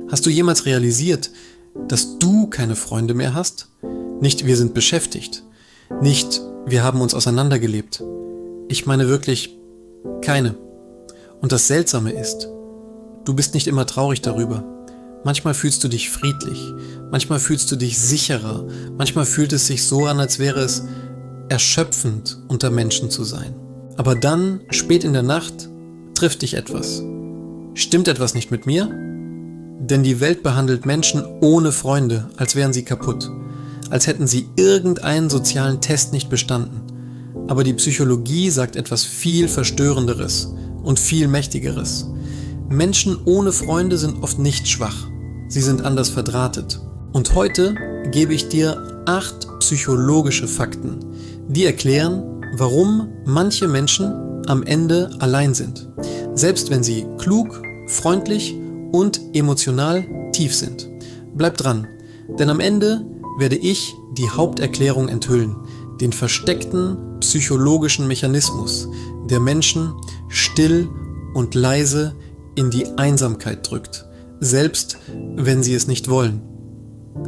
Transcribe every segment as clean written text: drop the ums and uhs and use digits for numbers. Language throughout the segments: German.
Hast du jemals realisiert, dass du keine Freunde mehr hast? Nicht wir sind beschäftigt, nicht wir haben uns auseinandergelebt. Ich meine wirklich keine. Und das Seltsame ist, du bist nicht immer traurig darüber. Manchmal fühlst du dich friedlich, manchmal fühlst du dich sicherer, manchmal fühlt es sich so an, als wäre es erschöpfend, unter Menschen zu sein. Aber dann, spät in der Nacht, trifft dich etwas. Stimmt etwas nicht mit mir? Denn die Welt behandelt Menschen ohne Freunde, als wären sie kaputt, als hätten sie irgendeinen sozialen Test nicht bestanden. Aber die Psychologie sagt etwas viel Verstörenderes und viel Mächtigeres. Menschen ohne Freunde sind oft nicht schwach, sie sind anders verdrahtet. Und heute gebe ich dir 8 psychologische Fakten, die erklären, warum manche Menschen am Ende allein sind, selbst wenn sie klug, freundlich und emotional tief sind. Bleib dran, denn am Ende werde ich die Haupterklärung enthüllen, den versteckten psychologischen Mechanismus, der Menschen still und leise in die Einsamkeit drückt, selbst wenn sie es nicht wollen.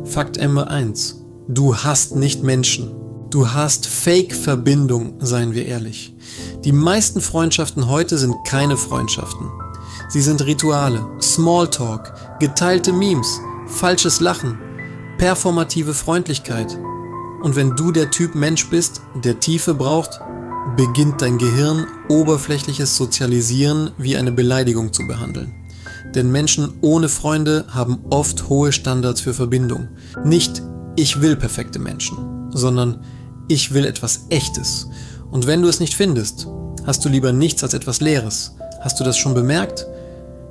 Fakt Nummer 1. Du hast nicht Menschen. Du hast Fake-Verbindung, seien wir ehrlich. Die meisten Freundschaften heute sind keine Freundschaften. Sie sind Rituale, Smalltalk, geteilte Memes, falsches Lachen, performative Freundlichkeit. Und wenn du der Typ Mensch bist, der Tiefe braucht, beginnt dein Gehirn oberflächliches Sozialisieren wie eine Beleidigung zu behandeln. Denn Menschen ohne Freunde haben oft hohe Standards für Verbindung. Nicht ich will perfekte Menschen, sondern ich will etwas Echtes. Und wenn du es nicht findest, hast du lieber nichts als etwas Leeres. Hast du das schon bemerkt?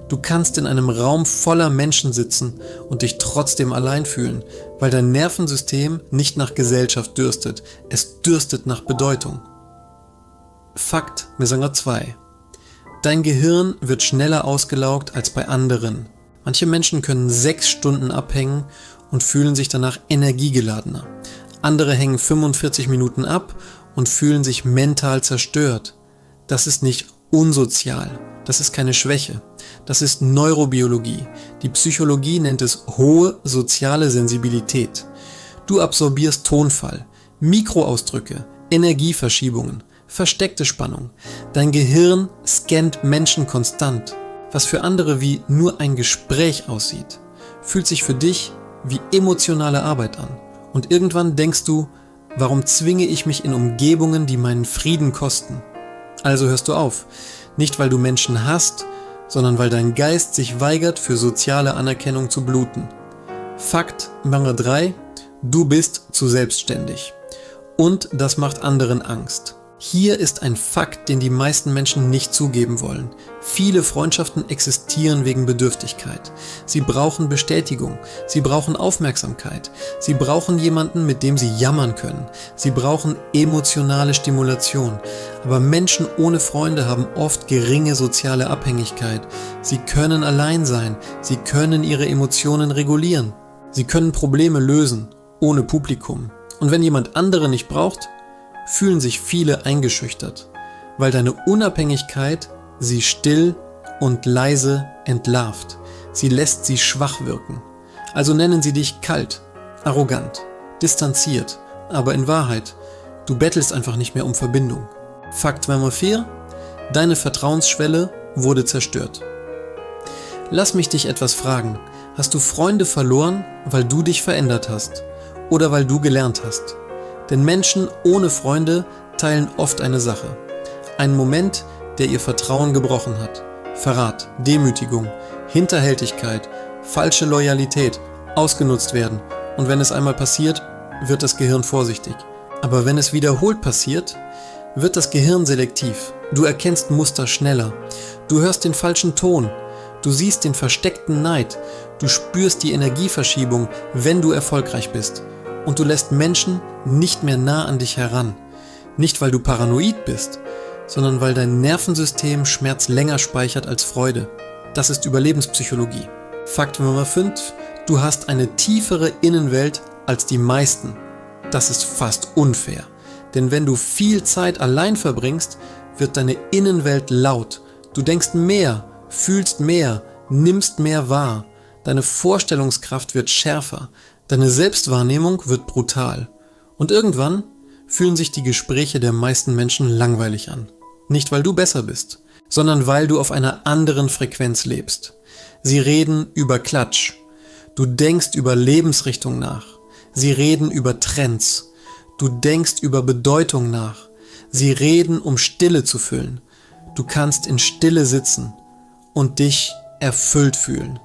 Du kannst in einem Raum voller Menschen sitzen und dich trotzdem allein fühlen, weil dein Nervensystem nicht nach Gesellschaft dürstet, es dürstet nach Bedeutung. Fakt Nummer 2. Dein Gehirn wird schneller ausgelaugt als bei anderen. Manche Menschen können 6 Stunden abhängen und fühlen sich danach energiegeladener. Andere hängen 45 Minuten ab und fühlen sich mental zerstört. Das ist nicht unsozial, das ist keine Schwäche. Das ist Neurobiologie. Die Psychologie nennt es hohe soziale Sensibilität. Du absorbierst Tonfall, Mikroausdrücke, Energieverschiebungen, versteckte Spannung. Dein Gehirn scannt Menschen konstant. Was für andere wie nur ein Gespräch aussieht, fühlt sich für dich wie emotionale Arbeit an. Und irgendwann denkst du, warum zwinge ich mich in Umgebungen, die meinen Frieden kosten? Also hörst du auf. Nicht, weil du Menschen hasst, sondern weil dein Geist sich weigert, für soziale Anerkennung zu bluten. Fakt Nummer 3. Du bist zu selbstständig. Und das macht anderen Angst. Hier ist ein Fakt, den die meisten Menschen nicht zugeben wollen. Viele Freundschaften existieren wegen Bedürftigkeit. Sie brauchen Bestätigung, sie brauchen Aufmerksamkeit, sie brauchen jemanden, mit dem sie jammern können. Sie brauchen emotionale Stimulation. Aber Menschen ohne Freunde haben oft geringe soziale Abhängigkeit. Sie können allein sein, sie können ihre Emotionen regulieren. Sie können Probleme lösen, ohne Publikum. Und wenn jemand andere nicht braucht, fühlen sich viele eingeschüchtert, weil deine Unabhängigkeit sie still und leise entlarvt. Sie lässt sie schwach wirken. Also nennen sie dich kalt, arrogant, distanziert, aber in Wahrheit, du bettelst einfach nicht mehr um Verbindung. Fakt Nummer 4, deine Vertrauensschwelle wurde zerstört. Lass mich dich etwas fragen. Hast du Freunde verloren, weil du dich verändert hast oder weil du gelernt hast? Denn Menschen ohne Freunde teilen oft eine Sache. Einen Moment, der ihr Vertrauen gebrochen hat. Verrat, Demütigung, Hinterhältigkeit, falsche Loyalität, ausgenutzt werden. Und wenn es einmal passiert, wird das Gehirn vorsichtig. Aber wenn es wiederholt passiert, wird das Gehirn selektiv. Du erkennst Muster schneller. Du hörst den falschen Ton. Du siehst den versteckten Neid. Du spürst die Energieverschiebung, wenn du erfolgreich bist. Und du lässt Menschen nicht mehr nah an dich heran. Nicht, weil du paranoid bist, sondern weil dein Nervensystem Schmerz länger speichert als Freude. Das ist Überlebenspsychologie. Fakt Nummer 5. Du hast eine tiefere Innenwelt als die meisten. Das ist fast unfair. Denn wenn du viel Zeit allein verbringst, wird deine Innenwelt laut. Du denkst mehr, fühlst mehr, nimmst mehr wahr. Deine Vorstellungskraft wird schärfer, deine Selbstwahrnehmung wird brutal. Und irgendwann fühlen sich die Gespräche der meisten Menschen langweilig an. Nicht, weil du besser bist, sondern weil du auf einer anderen Frequenz lebst. Sie reden über Klatsch. Du denkst über Lebensrichtung nach. Sie reden über Trends. Du denkst über Bedeutung nach. Sie reden, um Stille zu füllen. Du kannst in Stille sitzen und dich erfüllt fühlen.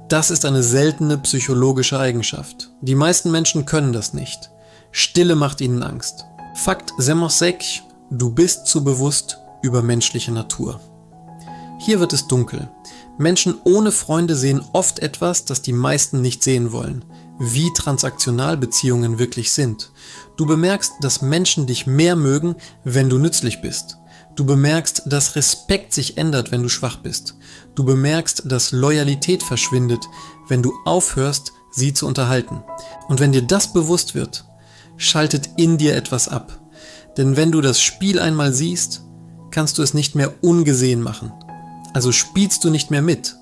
Das ist eine seltene psychologische Eigenschaft. Die meisten Menschen können das nicht. Stille macht ihnen Angst. Fakt 6, du bist zu bewusst über menschliche Natur. Hier wird es dunkel. Menschen ohne Freunde sehen oft etwas, das die meisten nicht sehen wollen. Wie transaktional Beziehungen wirklich sind. Du bemerkst, dass Menschen dich mehr mögen, wenn du nützlich bist. Du bemerkst, dass Respekt sich ändert, wenn du schwach bist. Du bemerkst, dass Loyalität verschwindet, wenn du aufhörst, sie zu unterhalten. Und wenn dir das bewusst wird, schaltet in dir etwas ab. Denn wenn du das Spiel einmal siehst, kannst du es nicht mehr ungesehen machen. Also spielst du nicht mehr mit.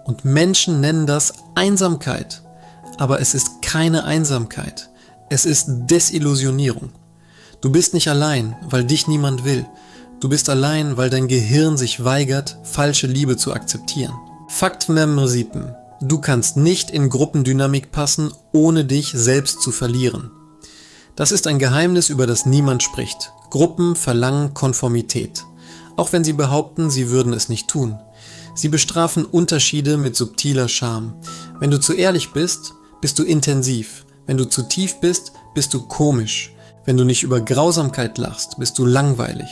Und Menschen nennen das Einsamkeit. Aber es ist keine Einsamkeit. Es ist Desillusionierung. Du bist nicht allein, weil dich niemand will. Du bist allein, weil dein Gehirn sich weigert, falsche Liebe zu akzeptieren. Fakt Nummer 7. Du kannst nicht in Gruppendynamik passen, ohne dich selbst zu verlieren. Das ist ein Geheimnis, über das niemand spricht. Gruppen verlangen Konformität. Auch wenn sie behaupten, sie würden es nicht tun. Sie bestrafen Unterschiede mit subtiler Scham. Wenn du zu ehrlich bist, bist du intensiv. Wenn du zu tief bist, bist du komisch. Wenn du nicht über Grausamkeit lachst, bist du langweilig.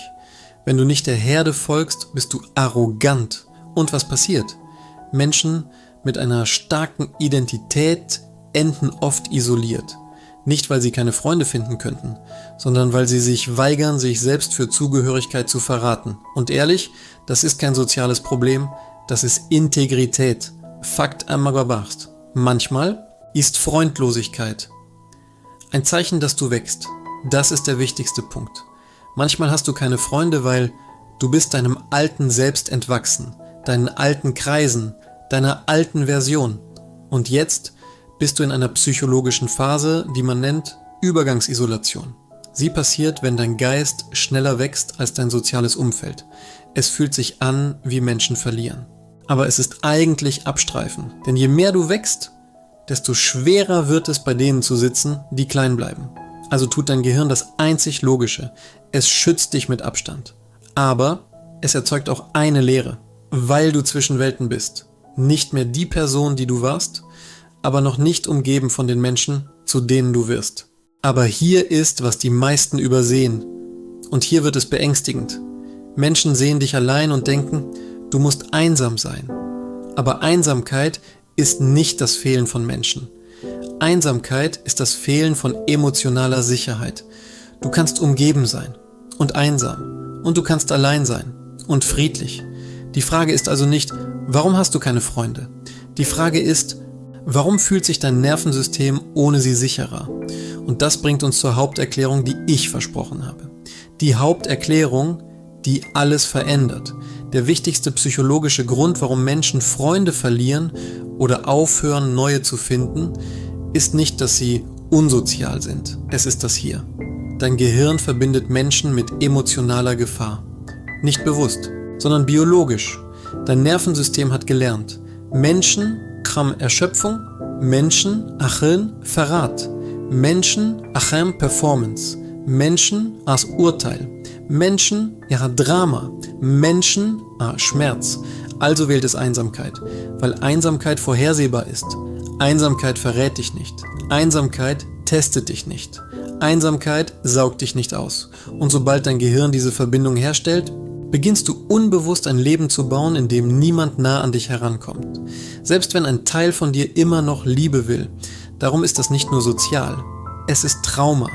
Wenn du nicht der Herde folgst, bist du arrogant. Und was passiert? Menschen mit einer starken Identität enden oft isoliert. Nicht, weil sie keine Freunde finden könnten, sondern weil sie sich weigern, sich selbst für Zugehörigkeit zu verraten. Und ehrlich, das ist kein soziales Problem, das ist Integrität. Fakt amagabachst. Manchmal ist Freundlosigkeit ein Zeichen, dass du wächst. Das ist der wichtigste Punkt. Manchmal hast du keine Freunde, weil du bist deinem alten Selbst entwachsen, deinen alten Kreisen, deiner alten Version. Und jetzt bist du in einer psychologischen Phase, die man nennt Übergangsisolation. Sie passiert, wenn dein Geist schneller wächst als dein soziales Umfeld. Es fühlt sich an, wie Menschen verlieren. Aber es ist eigentlich Abstreifen. Denn je mehr du wächst, desto schwerer wird es, bei denen zu sitzen, die klein bleiben. Also tut dein Gehirn das einzig Logische. Es schützt dich mit Abstand. Aber es erzeugt auch eine Leere, weil du zwischen Welten bist. Nicht mehr die Person, die du warst, aber noch nicht umgeben von den Menschen, zu denen du wirst. Aber hier ist, was die meisten übersehen. Und hier wird es beängstigend. Menschen sehen dich allein und denken, du musst einsam sein. Aber Einsamkeit ist nicht das Fehlen von Menschen. Einsamkeit ist das Fehlen von emotionaler Sicherheit. Du kannst umgeben sein und einsam und du kannst allein sein und friedlich. Die Frage ist also nicht, warum hast du keine Freunde? Die Frage ist, warum fühlt sich dein Nervensystem ohne sie sicherer? Und das bringt uns zur Haupterklärung, die ich versprochen habe. Die Haupterklärung, die alles verändert. Der wichtigste psychologische Grund, warum Menschen Freunde verlieren oder aufhören, neue zu finden, ist nicht, dass sie unsozial sind. Es ist das hier. Dein Gehirn verbindet Menschen mit emotionaler Gefahr. Nicht bewusst, sondern biologisch. Dein Nervensystem hat gelernt. Menschen, Erschöpfung, Menschen, Verrat. Menschen, Performance. Menschen, Urteil. Menschen, Drama. Menschen, Schmerz. Also wählt es Einsamkeit, weil Einsamkeit vorhersehbar ist. Einsamkeit verrät dich nicht. Einsamkeit testet dich nicht. Einsamkeit saugt dich nicht aus. Und sobald dein Gehirn diese Verbindung herstellt, beginnst du unbewusst ein Leben zu bauen, in dem niemand nah an dich herankommt. Selbst wenn ein Teil von dir immer noch Liebe will. Darum ist das nicht nur sozial. Es ist Trauma.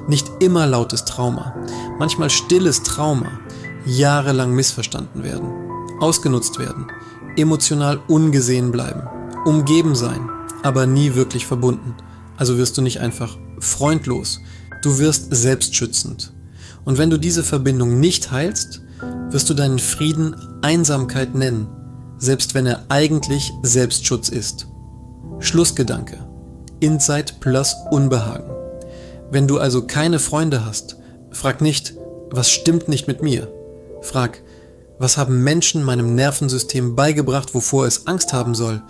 Nicht immer lautes Trauma. Manchmal stilles Trauma. Jahrelang missverstanden werden. Ausgenutzt werden. Emotional ungesehen bleiben. Umgeben sein. Aber nie wirklich verbunden. Also wirst du nicht einfach freundlos. Du wirst selbstschützend. Und wenn du diese Verbindung nicht heilst, wirst du deinen Frieden Einsamkeit nennen, selbst wenn er eigentlich Selbstschutz ist. Schlussgedanke. Insight plus Unbehagen. Wenn du also keine Freunde hast, frag nicht, was stimmt nicht mit mir? Frag, was haben Menschen meinem Nervensystem beigebracht, wovor es Angst haben soll?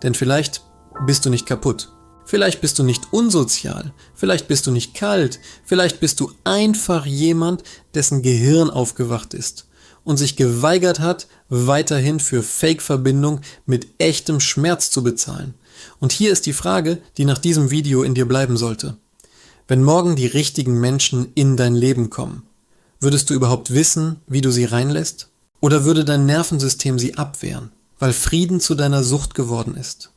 Denn vielleicht bist du nicht kaputt. Vielleicht bist du nicht unsozial. Vielleicht bist du nicht kalt. Vielleicht bist du einfach jemand, dessen Gehirn aufgewacht ist und sich geweigert hat, weiterhin für Fake-Verbindung mit echtem Schmerz zu bezahlen. Und hier ist die Frage, die nach diesem Video in dir bleiben sollte. Wenn morgen die richtigen Menschen in dein Leben kommen, würdest du überhaupt wissen, wie du sie reinlässt? Oder würde dein Nervensystem sie abwehren, weil Frieden zu deiner Sucht geworden ist?